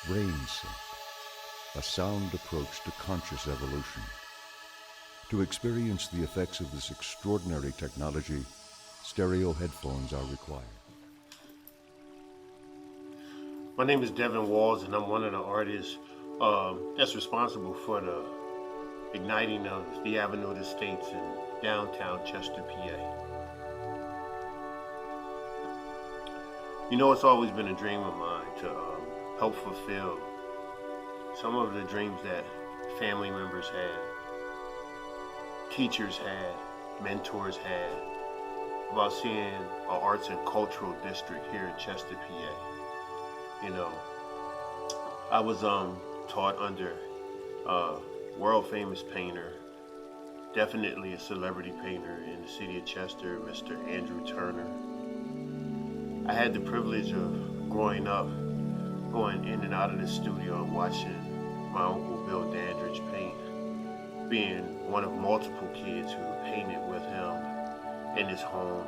Brain Sync, a sound approach to conscious evolution. To experience the effects of this extraordinary technology, stereo headphones are required. My name is Devon Walls, and I'm one of the artists that's responsible for the igniting of the Avenue of the States in downtown Chester, PA. You know, it's always been a dream of mine to help fulfill some of the dreams that family members had, teachers had, mentors had, about seeing an arts and cultural district here in Chester, PA. You know, I was taught under a world famous painter, definitely a celebrity painter in the city of Chester, Mr. Andrew Turner. I had the privilege of growing up, going in and out of the studio and watching my uncle Bill Dandridge paint, being one of multiple kids who painted with him in his home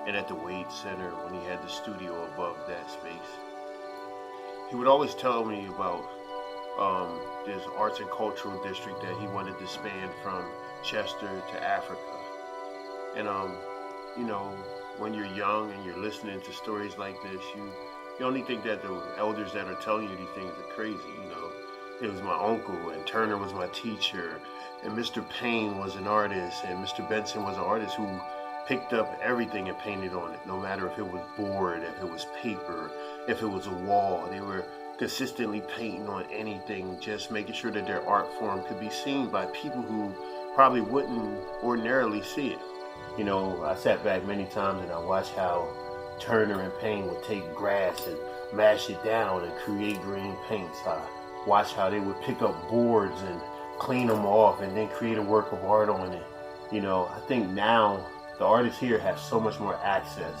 and at the Wade Center when he had the studio above that space. He would always tell me about this arts and cultural district that he wanted to span from Chester to Africa. And you know, when you're young and you're listening to stories like this, you only think that the elders that are telling you these things are crazy. You know, it was my uncle, and Turner was my teacher, and Mr. Payne was an artist, and Mr. Benson was an artist who picked up everything and painted on it, no matter if it was board, if it was paper, if it was a wall. They were consistently painting on anything, just making sure that their art form could be seen by people who probably wouldn't ordinarily see it. You know, I sat back many times and I watched how Turner and Payne would take grass and mash it down and create green paints. I watched how they would pick up boards and clean them off and then create a work of art on it. You know, I think now the artists here have so much more access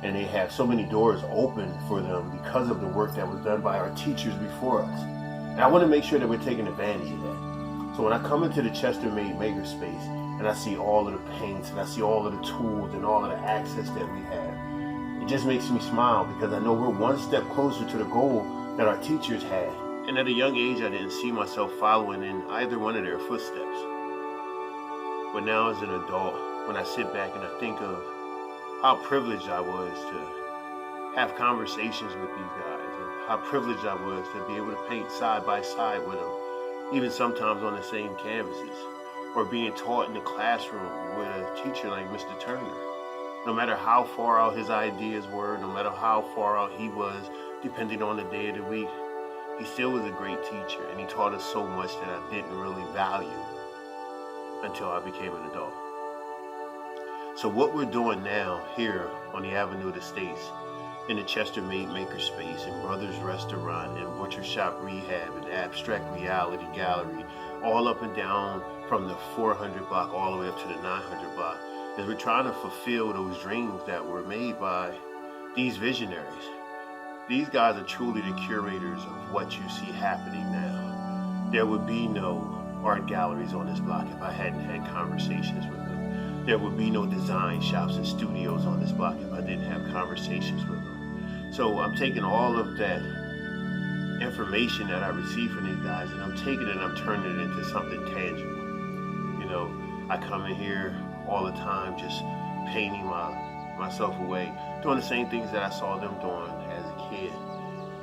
and they have so many doors open for them because of the work that was done by our teachers before us. And I want to make sure that we're taking advantage of that. So when I come into the Chester Made Makerspace and I see all of the paints and I see all of the tools and all of the access that we have, it just makes me smile because I know we're one step closer to the goal that our teachers had. And at a young age, I didn't see myself following in either one of their footsteps. But now as an adult, when I sit back and I think of how privileged I was to have conversations with these guys and how privileged I was to be able to paint side by side with them, even sometimes on the same canvases, or being taught in the classroom with a teacher like Mr. Turner. No matter how far out his ideas were, no matter how far out he was, depending on the day of the week, he still was a great teacher, and he taught us so much that I didn't really value until I became an adult. So what we're doing now here on the Avenue of the States, in the Chester Made Makerspace, in Brothers Restaurant, in Butcher Shop Rehab, in Abstract Reality Gallery, all up and down from the 400 block all the way up to the 900 block, is we're trying to fulfill those dreams that were made by these visionaries. These guys are truly the curators of what you see happening now. There would be no art galleries on this block if I hadn't had conversations with them. There would be no design shops and studios on this block if I didn't have conversations with them. So I'm taking all of that information that I received from these guys and I'm taking it and I'm turning it into something tangible. You know, I come in here all the time just painting myself away, doing the same things that I saw them doing as a kid.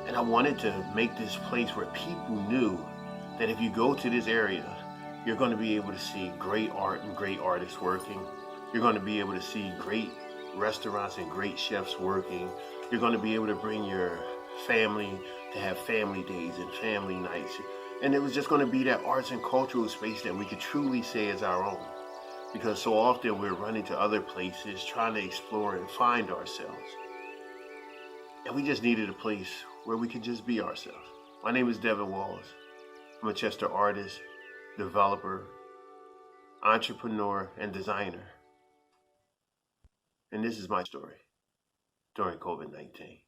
And I wanted to make this place where people knew that if you go to this area, you're going to be able to see great art and great artists working. You're going to be able to see great restaurants and great chefs working. You're going to be able to bring your family to have family days and family nights. And it was just going to be that arts and cultural space that we could truly say is our own. Because so often we're running to other places, trying to explore and find ourselves. And we just needed a place where we could just be ourselves. My name is Devon Walls. I'm a Chester artist, developer, entrepreneur, and designer. And this is my story during COVID-19.